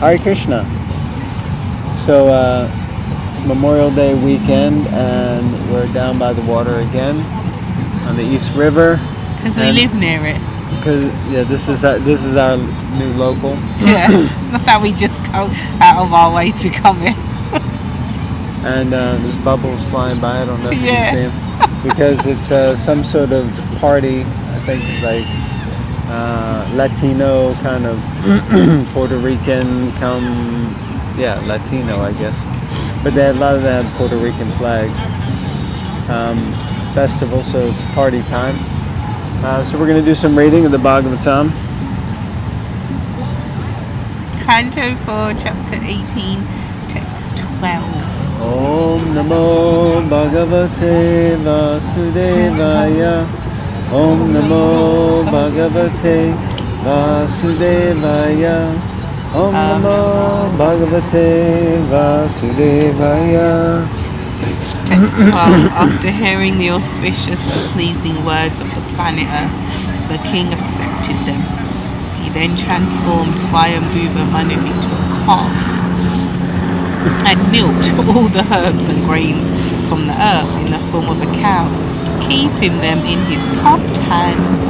Hare Krishna. So it's Memorial Day weekend, and we're down by the water again on the East River. Because we live near it. Because this is our new local. Yeah, not that we just go out of our way to come here. And there's bubbles flying by. I don't know if you can see them. Because it's some sort of party. I think like Latino kind of Puerto Rican Latino, I guess. But a lot of them have Puerto Rican flags. Festival, so it's party time. So we're going to do some reading of the Bhagavatam. Canto 4, Chapter 18, Text 12. Om Namo Bhagavate Vasudevaya. Om Namo Bhagavate Vasudevaya. Om Namo Bhagavate Vasudevaya. Text 12. After hearing the auspicious and pleasing words of the planet Earth, the king accepted them. He then transformed Swayambhuva Manu into a calf and milked all the herbs and grains from the earth in the form of a cow, keeping them in his cupped hands.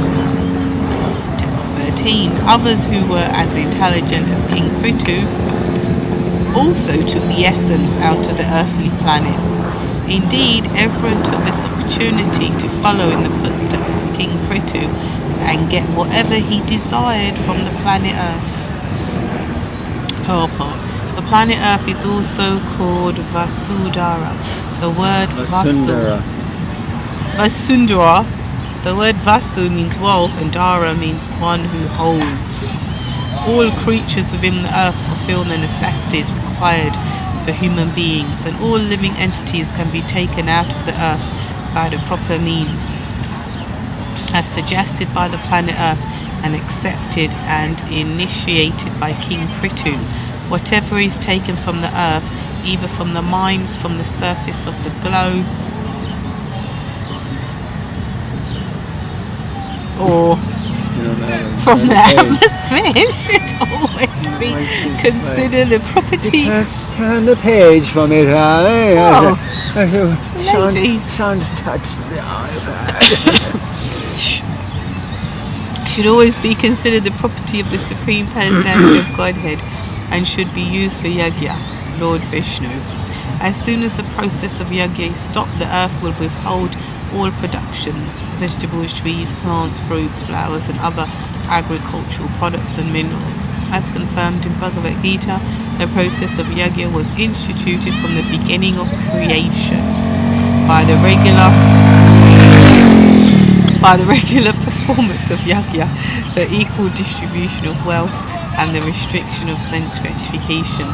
Text 13. Others who were as intelligent as King Prithu also took the essence out of the earthly planet. Indeed, everyone took this opportunity to follow in the footsteps of King Prithu and get whatever he desired from the planet Earth. Purport. The planet Earth is also called Vasudhara. The word Vasundhara. The word Vasu means wealth and Dhara means one who holds. All creatures within the earth fulfill the necessities required for human beings, and all living entities can be taken out of the earth by the proper means, as suggested by the planet Earth and accepted and initiated by King Prithu. Whatever is taken from the earth, either from the mines, from the surface of the globe, or from the atmosphere, should always be considered the property. Turn the page for me, darling. Lady. Sound touched the iPad. Should always be considered the property of the Supreme Personality of Godhead and should be used for yajna, Lord Vishnu. As soon as the process of yajna is stopped, the earth will withhold all productions, vegetables, trees, plants, fruits, flowers and other agricultural products and minerals. As confirmed in Bhagavad Gita, the process of yajna was instituted from the beginning of creation by the regular performance of yajna, the equal distribution of wealth and the restriction of sense gratification.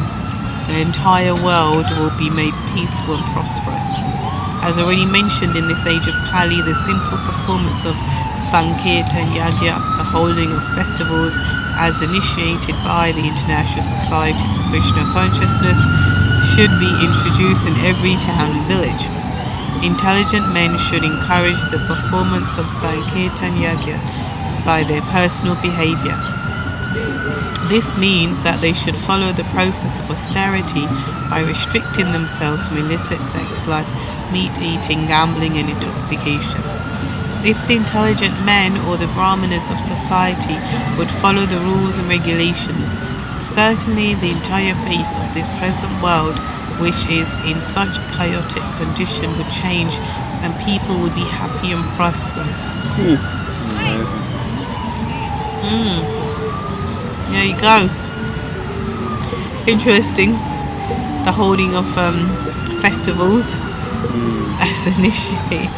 The entire world will be made peaceful and prosperous. As already mentioned, in this age of Kali, the simple performance of Sankirtan Yajna, the holding of festivals as initiated by the International Society for Krishna Consciousness, should be introduced in every town and village. Intelligent men should encourage the performance of Sankirtan Yajna by their personal behavior. This means that they should follow the process of austerity by restricting themselves from illicit sex life, meat eating, gambling and intoxication. If the intelligent men or the brahmanas of society would follow the rules and regulations, certainly the entire face of this present world, which is in such chaotic condition, would change and people would be happy and prosperous. There you go. Interesting. The holding of festivals as initially.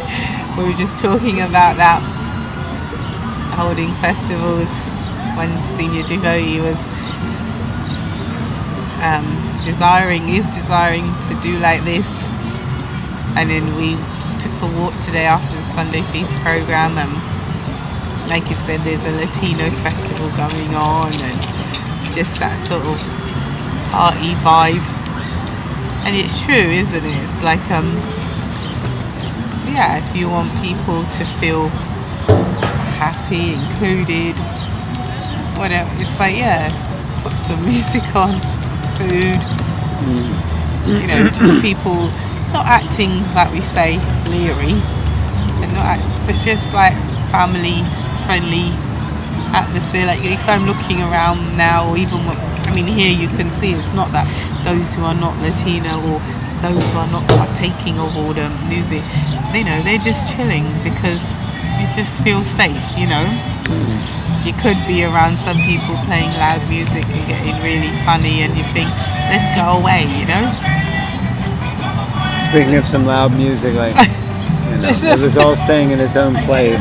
We were just talking about that. Holding festivals. One senior devotee was desiring to do like this. And then we took a walk today after the Sunday Feast program, and like you said, there's a Latino festival going on and just that sort of party vibe. And it's true, isn't it? It's like if you want people to feel happy, included, whatever, it's like put some music on, food, you know, just people not acting like we say leery, and but just like family friendly atmosphere. Like if I'm looking around now, or even I mean here you can see it's not that those who are not Latino or those who are not partaking of all the music, you know, they're just chilling because you just feel safe, you know. You could be around some people playing loud music and getting really funny, and you think, let's go away, you know. Speaking of some loud music, like, you know, it was all staying in its own place.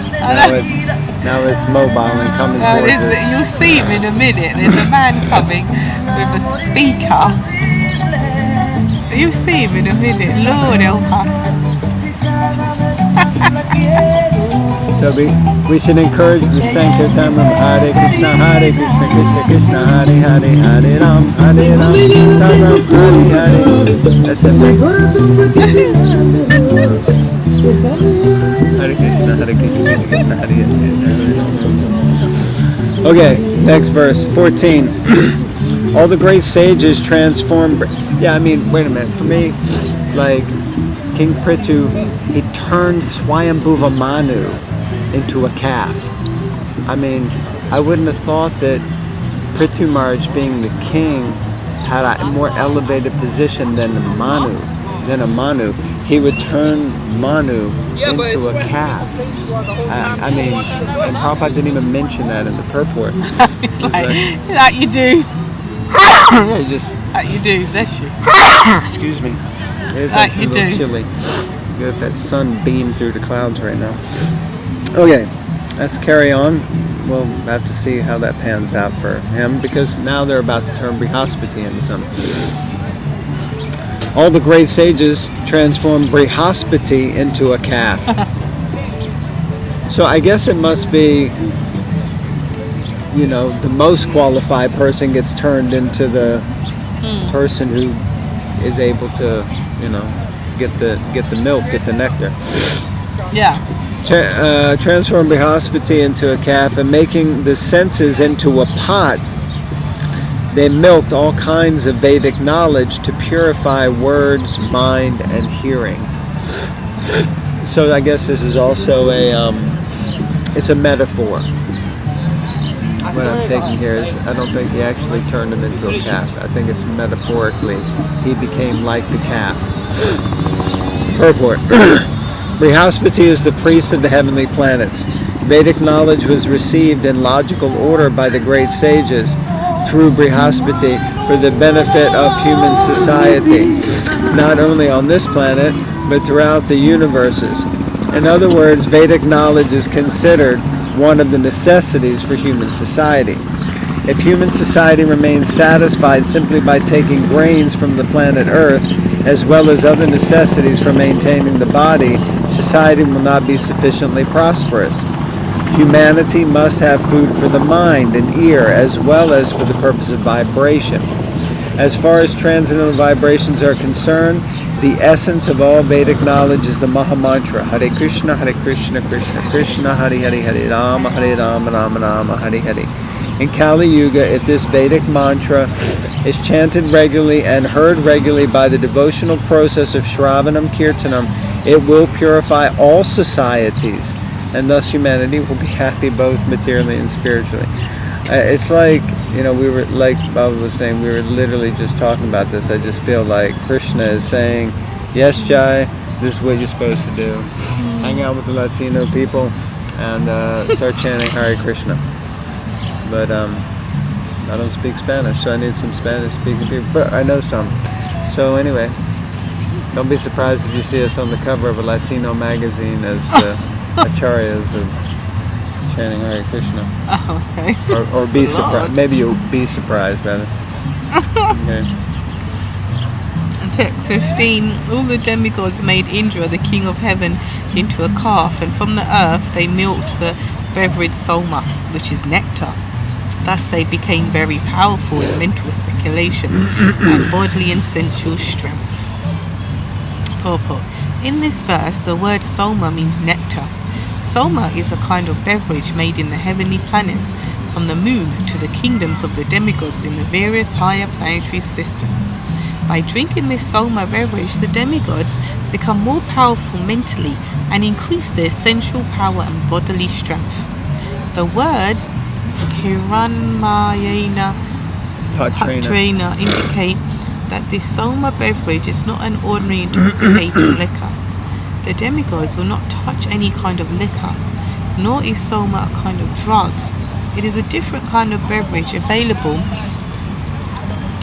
Now it's mobile and coming towards us. You'll see him in a minute. There's a man coming with a speaker. You'll see him in a minute. Lord help us. So we should encourage the Sankirtan of Hare Krishna, Krishna, Hare Hare, Hare Ram, Ram, Ram, Hare Hare. That's it. Hare Krishna, Krishna, Hare Hare. Okay, next verse, 14. All the great sages transform. Yeah, I mean, wait a minute. For me, like King Prithu, he turned Swayambhuva Manu into a calf. I mean, I wouldn't have thought that Prithu Maharaj, being the king, had a more elevated position than a Manu. He would turn Manu into a calf. I mean, and Prabhupada didn't even mention that in the purport. It's like you do. Yeah, just like you do, bless you. Excuse me. It's like actually you a little do. chilly. Got that sun beam through the clouds right now. Okay, let's carry on. We'll have to see how that pans out for him, because now they're about to turn Brihaspati into something. All the great sages transform Brihaspati into a calf. So I guess it must be, you know, the most qualified person gets turned into the person who is able to, you know, get the milk, get the nectar. Yeah. Transform Brihaspati into a calf, and making the senses into a pot, they milked all kinds of Vedic knowledge to purify words, mind, and hearing. So I guess this is also it's a metaphor. What I'm taking here is, I don't think he actually turned him into a calf. I think it's metaphorically, he became like the calf. Purport. Brihaspati is the priest of the heavenly planets. Vedic knowledge was received in logical order by the great sages through Brihaspati for the benefit of human society, not only on this planet, but throughout the universes. In other words, Vedic knowledge is considered one of the necessities for human society. If human society remains satisfied simply by taking grains from the planet Earth, as well as other necessities for maintaining the body, society will not be sufficiently prosperous. Humanity must have food for the mind and ear, as well as for the purpose of vibration. As far as transcendental vibrations are concerned, the essence of all Vedic knowledge is the Mahamantra, Hare Krishna, Krishna Krishna, Hare Hare, Hare Rama, Rama Rama, Hare Hare. In Kali Yuga, if this Vedic mantra is chanted regularly and heard regularly by the devotional process of Shravanam Kirtanam, it will purify all societies, and thus humanity will be happy both materially and spiritually. It's like, you know, we were, like Baba was saying, we were literally just talking about this. I just feel like Krishna is saying, yes, Jai, this is what you're supposed to do. Hang out with the Latino people and start chanting Hare Krishna. But I don't speak Spanish, so I need some Spanish-speaking people. But I know some. So anyway, don't be surprised if you see us on the cover of a Latino magazine as the acharyas of chanting Hare Krishna. Oh, okay. Or be surprised. Maybe you'll be surprised, rather. Okay. Text 15. All the demigods made Indra, the king of heaven, into a calf, and from the earth they milked the beverage soma, which is nectar. Thus they became very powerful in mental speculation and bodily and sensual strength. Purport. In this verse, the word soma means nectar. Soma is a kind of beverage made in the heavenly planets from the moon to the kingdoms of the demigods in the various higher planetary systems. By drinking this soma beverage, the demigods become more powerful mentally and increase their sensual power and bodily strength. The words Hiranmayena Patrena indicate that this soma beverage is not an ordinary intoxicating liquor. The demigods will not touch any kind of liquor, nor is soma a kind of drug. It is a different kind of beverage available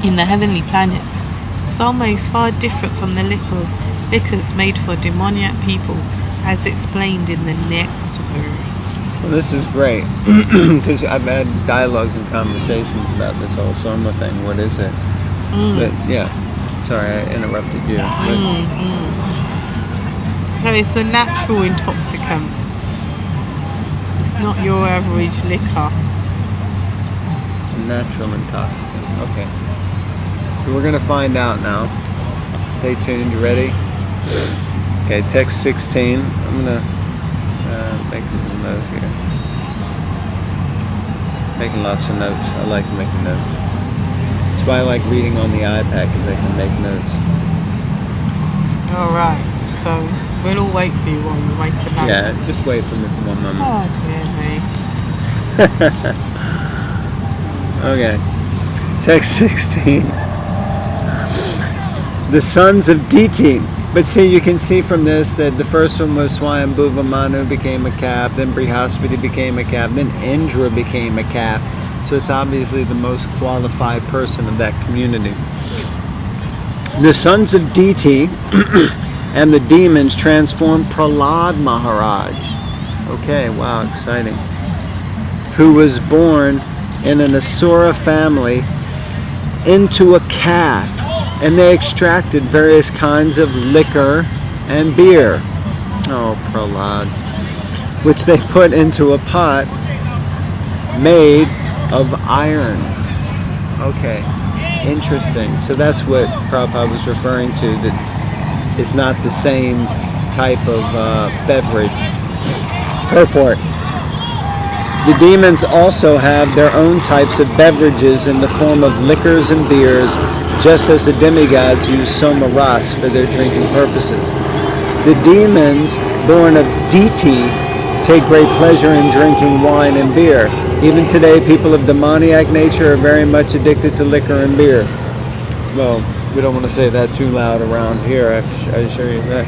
in the heavenly planets. Soma is far different from the liquors made for demoniac people, as explained in the next verse. Well, this is great, because I've had dialogues and conversations about this whole soma thing. What is it? But yeah, sorry I interrupted you. So it's a natural intoxicant. It's not your average liquor. Natural intoxicant. Okay. So we're going to find out now. Stay tuned. You ready? Okay, text 16. I'm going to make a little note here. Making lots of notes. I like making notes. That's why I like reading on the iPad, because I can make notes. Alright, so we'll all wait for you while you wait for notes. Yeah, just wait for me for one moment. Oh, dear me. Okay. Text 16. The sons of Diti. But see, you can see from this that the first one was Swayambhuva Manu became a calf, then Brihaspati became a calf, then Indra became a calf. So it's obviously the most qualified person of that community. The sons of Diti and the demons transformed Prahlad Maharaj. Okay, wow, exciting. Who was born in an Asura family into a calf. And they extracted various kinds of liquor and beer. Oh, Prahlad. Which they put into a pot made of iron. Okay, interesting. So that's what Prabhupada was referring to, that it's not the same type of beverage. Purport. The demons also have their own types of beverages in the form of liquors and beers, just as the demigods use soma ras for their drinking purposes. The demons born of Diti take great pleasure in drinking wine and beer. Even today, people of demoniac nature are very much addicted to liquor and beer. Well, we don't want to say that too loud around here, I assure you that.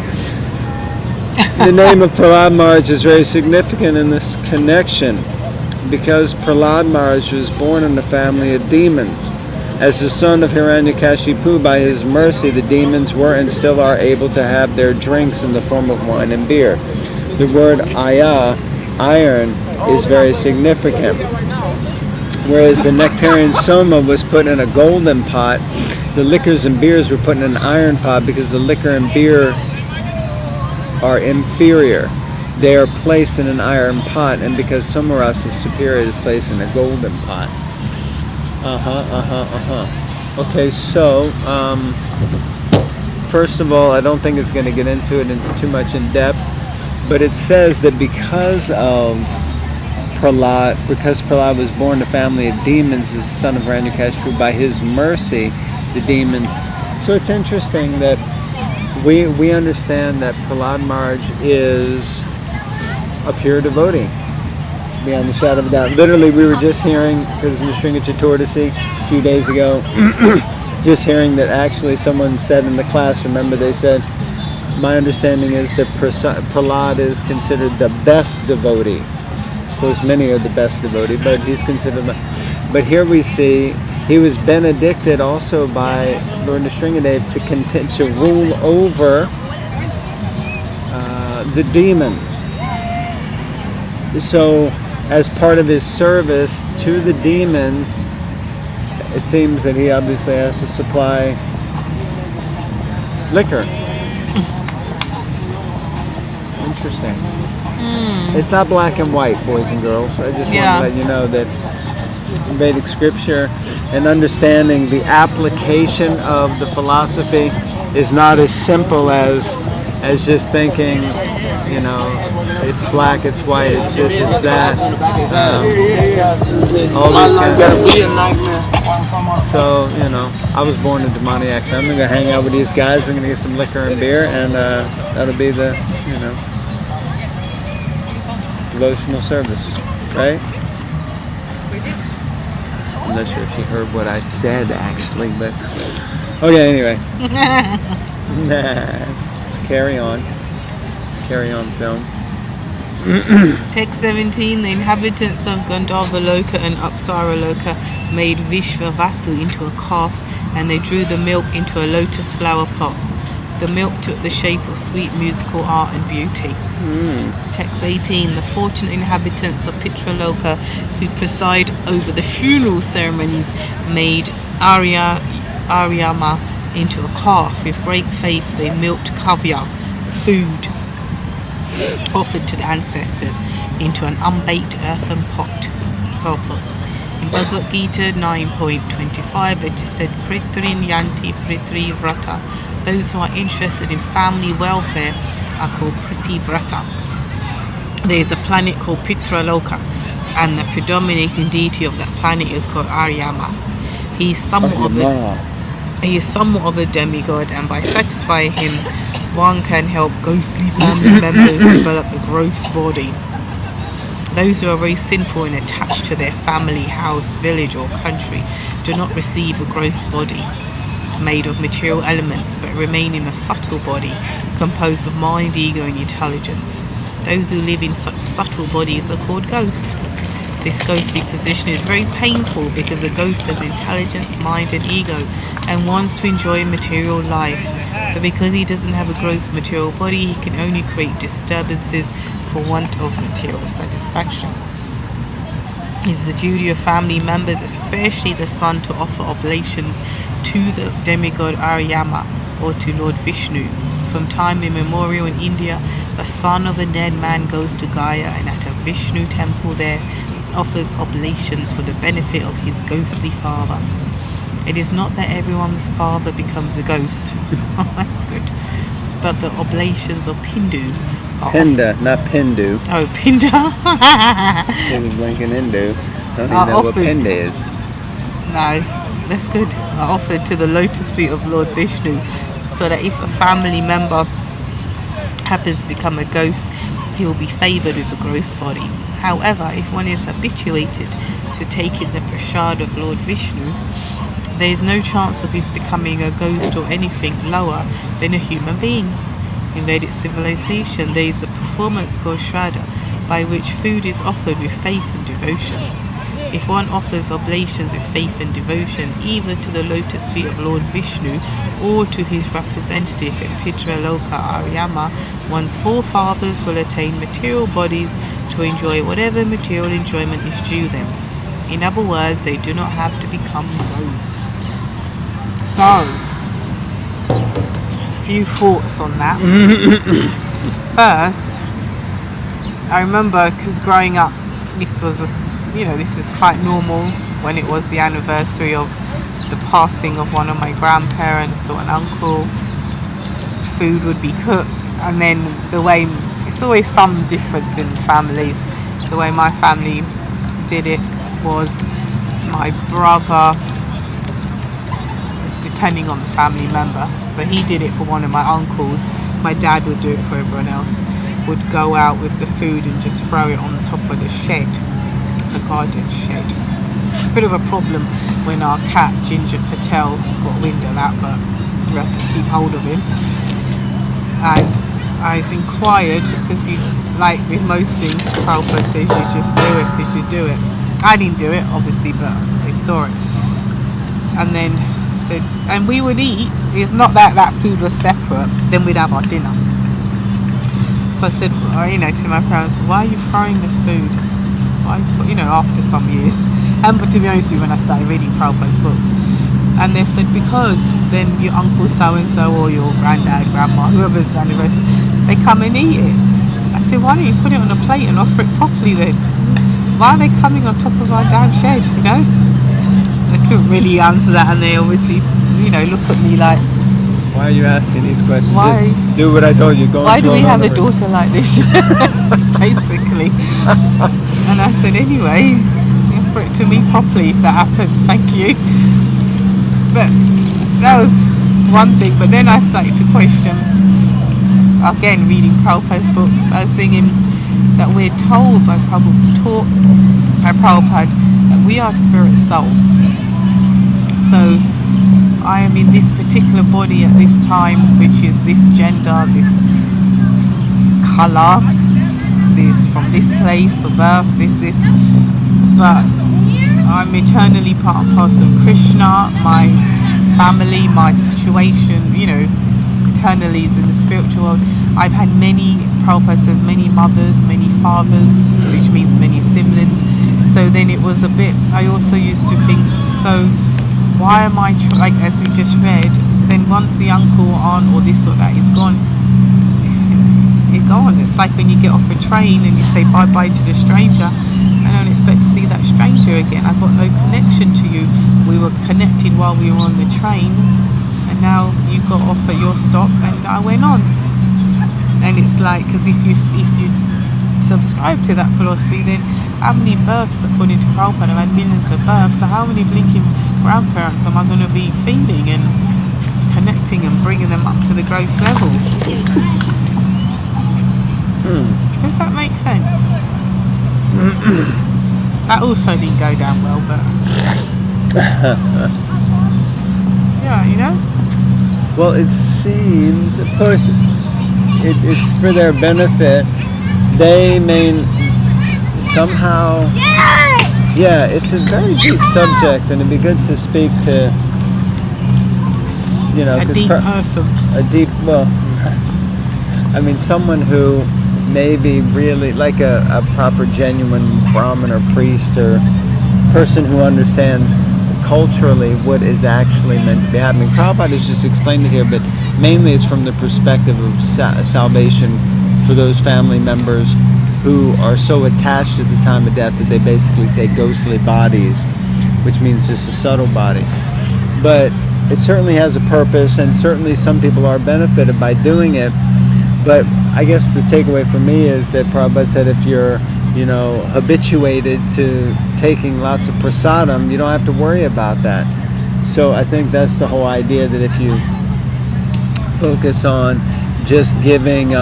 The name of Prahlad Maharaj is very significant in this connection, because Prahlad Maharaj was born in a family of demons. As the son of Hiranyakashipu, by his mercy, the demons were and still are able to have their drinks in the form of wine and beer. The word aya, iron, is very significant. Whereas the nectarian soma was put in a golden pot, the liquors and beers were put in an iron pot because the liquor and beer are inferior. They are placed in an iron pot, and because soma ras is superior, it is placed in a golden pot. Okay, so first of all, I don't think it's going to get into it in too much in depth, but it says that because Prahlad was born to a family of demons, as the son of Hiranyakashipu, by his mercy, the demons. So it's interesting that we understand that Prahlad Maharaj is a pure devotee, beyond the shadow of a doubt. Literally, we were just hearing, because of the Sringa Chaturdasi a few days ago, just hearing that actually someone said in the class, remember they said, my understanding is that Prahlad is considered the best devotee. Of course, many are the best devotee, but he's considered but here we see he was benedicted also by Lord Nrsingadev to rule over the demons. So, as part of his service to the demons, it seems that he obviously has to supply liquor. Interesting. It's not black and white, boys and girls. I just want to let you know that Vedic scripture and understanding the application of the philosophy is not as simple as just thinking you know, it's black, it's white, it's this, it's that. All these guys. So, you know, I was born a demoniac. So I'm going to hang out with these guys. We're going to get some liquor and beer, and that'll be the, you know, devotional service, right? I'm not sure if she heard what I said, actually, but... Okay, anyway. Let's carry on. Carry on, film. Text 17. The inhabitants of Gandharva Loka and Apsara Loka made Vishva Vasu into a calf, and they drew the milk into a lotus flower pot. The milk took the shape of sweet musical art and beauty. Text 18. The fortunate inhabitants of Pitra Loka, who preside over the funeral ceremonies, made Aryama into a calf. With great faith they milked kavya, food offered to the ancestors, into an unbaked earthen pot. In Bhagavad Gita 9.25 it is said, Pritrin yanti pritri vrata. Those who are interested in family welfare are called Priti Vrata. There is a planet called Pitra Loka, and the predominating deity of that planet is called Aryama. He is somewhat of a demigod, and by satisfying him, one can help ghostly family members develop a gross body. Those who are very sinful and attached to their family, house, village or country do not receive a gross body made of material elements, but remain in a subtle body composed of mind, ego and intelligence. Those who live in such subtle bodies are called ghosts. This ghostly position is very painful because a ghost has intelligence, mind and ego and wants to enjoy material life. But because he doesn't have a gross material body, he can only create disturbances for want of material satisfaction. It is the duty of family members, especially the son, to offer oblations to the demigod Aryama or to Lord Vishnu. From time immemorial in India, the son of the dead man goes to Gaya and at a Vishnu temple there offers oblations for the benefit of his ghostly father. It is not that everyone's father becomes a ghost. That's good. But the oblations of Pindu are Pinda, not Pindu. Oh, Pinda. She was blinking Hindu. I don't even know what Pinda is. No, that's good. Are offered to the lotus feet of Lord Vishnu, so that if a family member happens to become a ghost, he will be favoured with a gross body. However, if one is habituated to taking the prasad of Lord Vishnu, there is no chance of his becoming a ghost or anything lower than a human being. In Vedic civilization, there is a performance called Shraddha, by which food is offered with faith and devotion. If one offers oblations with faith and devotion, either to the lotus feet of Lord Vishnu or to his representative in Pitra Loka Aryama, one's forefathers will attain material bodies to enjoy whatever material enjoyment is due them. In other words, they do not have to become ghosts. So, a few thoughts on that. First, I remember, because growing up, this is quite normal when it was the anniversary of the passing of one of my grandparents or an uncle. Food would be cooked, and then the way, it's always some difference in families. The way my family did it was my brother, depending on the family member, so he did it for one of my uncles, my dad would do it for everyone else, would go out with the food and just throw it on the top of the shed, the garden shed. It's a bit of a problem when our cat Ginger Patel got wind of that, but we had to keep hold of him. And I was inquired, because like with most things, Prabhupada says you just do it because you do it. I didn't do it, obviously, but they saw it. And then said, and we would eat, it's not that food was separate, then we'd have our dinner. So I said, to my parents, why are you throwing this food? Why, after some years. And but to be honest with you, when I started reading Prabhupada's books, and they said, because then your uncle so-and-so or your granddad, grandma, whoever's the anniversary, they come and eat it. I said, why don't you put it on a plate and offer it properly then? Why are they coming on top of our damn shed, They couldn't really answer that, and they obviously, look at me like, Why are you asking these questions? Why? Just do what I told you. Go Why do we have a door? daughter like this? Basically. And I said, anyway, for it to me properly if that happens, thank you. But that was one thing. But then I started to question, again, reading Prabhupada's books. I was thinking that we're told by Prabhupada, taught by Prabhupada, that we are spirit soul. So I am in this particular body at this time, which is this gender, this colour, this from this place of birth, this. But I'm eternally part and parcel of Krishna, my family, my situation, you know, eternally is in the spiritual world. I've had many, Prabhupada says, many mothers, many fathers, which means many siblings. So then it was a bit, I also used to think, so why am I, like as we just read, then once the uncle, aunt or this or that is gone, you're gone. It's like when you get off a train and you say bye-bye to the stranger, I don't expect to see that stranger again. I've got no connection to you. We were connected while we were on the train, and now you got off at your stop and I went on. And it's like, because if you subscribe to that philosophy, then how many births, according to Prabhupada, I've had millions of births, so how many blinking grandparents am I going to be feeding and connecting and bringing them up to the growth level? Does that make sense? That also didn't go down well, but yeah, you know? Well, it seems, of course, it's for their benefit. They may somehow, yeah, it's a very deep subject, and it'd be good to speak to, you know, a deep person. A deep, well, I mean, someone who maybe really, like a proper, genuine Brahmin or priest or person who understands culturally what is actually meant to be happening. Prabhupada has just explained it here, but mainly it's from the perspective of salvation for those family members who are so attached at the time of death that they basically take ghostly bodies, which means just a subtle body. But it certainly has a purpose, and certainly some people are benefited by doing it. But I guess the takeaway for me is that Prabhupada said if you're, you know, habituated to taking lots of prasadam, you don't have to worry about that. So I think that's the whole idea, that if you focus on just giving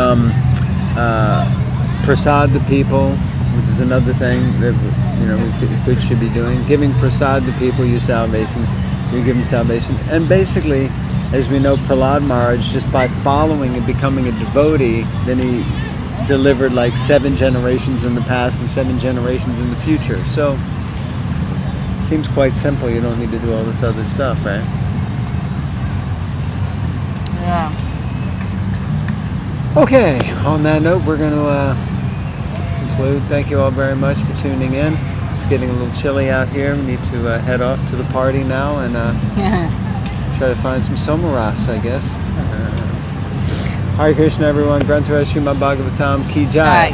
prasad to people, which is another thing that, you know, we should be doing, giving prasad to people, you give them salvation. And basically, as we know, Prahlad Maharaj, just by following and becoming a devotee, then he delivered like 7 generations in the past and 7 generations in the future. So it seems quite simple. You don't need to do all this other stuff, right? Yeah. Okay, on that note, we're going to conclude. Thank you all very much for tuning in. It's getting a little chilly out here. We need to head off to the party now and try to find some somaras, I guess. Hare Krishna, everyone. Grantu Srimad Bhagavatam Ki Jai.